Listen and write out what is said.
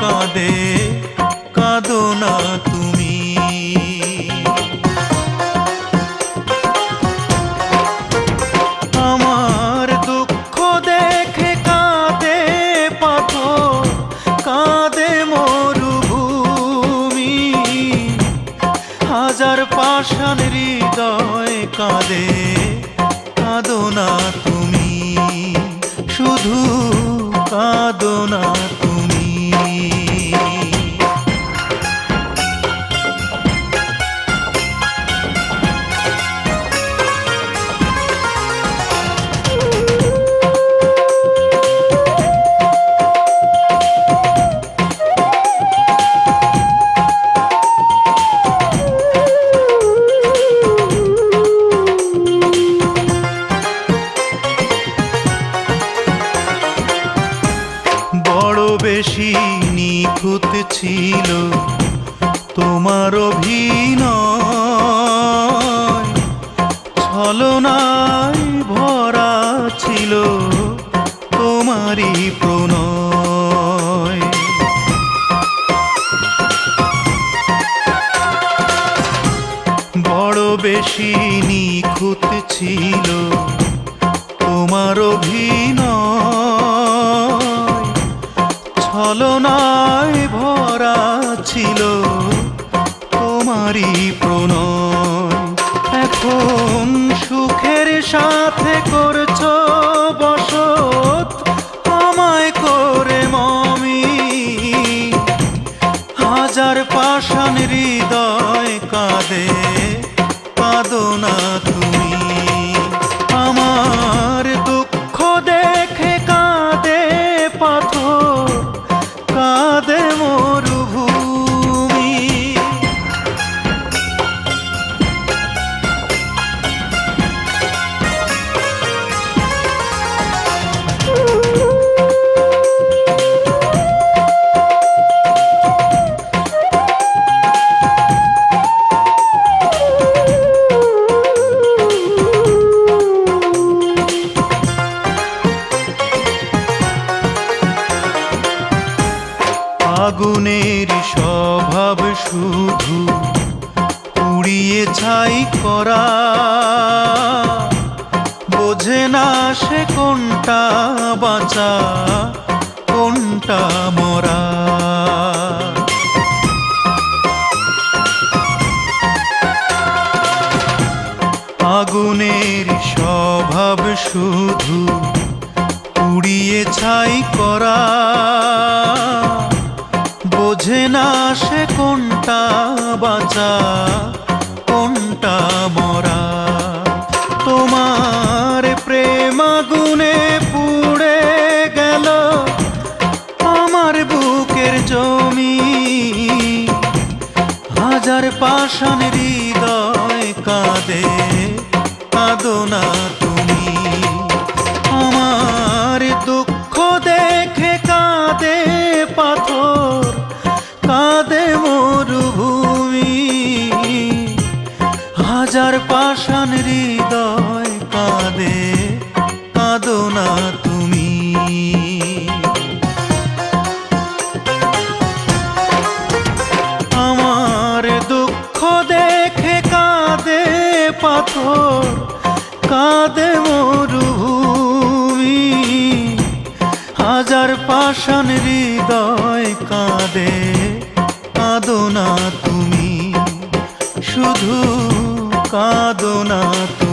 কাঁদে, কাঁদো না তুমি। আমার দুঃখ দেখে কাঁদে পাথর, কাঁদে মরুভূমি। হাজার পাষাণ হৃদয় কাঁদে, কাঁদো না তুমি, শুধু কাঁদো না তুমি। বড় বেশি নিখুঁত ছিল তোমার অভিনয়, ছলনায় ভরা ছিল তোমারই প্রণয়। বড় বেশি নিখুঁত ছিল তোমার অভিনয়, ছলনায় ভরা ছিল তোমারই প্রণয়। এখন সুখের সাথে করছো বসত আমায় করে মমি। হাজার পাষাণ হৃদয় কাঁদে, কাঁদো না তুমি। আমার দুঃখ দেখে কাঁদে পাথর, কাঁদে মরুভূমি। আগুনের স্বভাব শুধু পুড়িয়ে ছাই করা, বোঝে না সে কোনটা বাঁচা কোনটা মরা। আগুনের স্বভাব শুধু পুড়িয়ে ছাই করা, বোঝে না সে কোনটা বাঁচা কোনটা মরা। তোমার প্রেম আগুনে পুড়ে গেল আমার বুকের জমি। হাজার পাষাণ হৃদয় কাঁদে, কাঁদো না তুমি। আমার দুঃখ দেখে কাঁদে পাথর, কাঁদে মরুভূমি। হাজার পাষাণ হৃদয় কাঁদে, কাঁদো না তুমি। আমার দুঃখ দেখে কাঁদে পাথর, কাঁদে মরুভূমি। হাজার পাষাণ হৃদয় কাঁদে, কাঁদো না তুমি, শুধু কাঁদো না তুমি।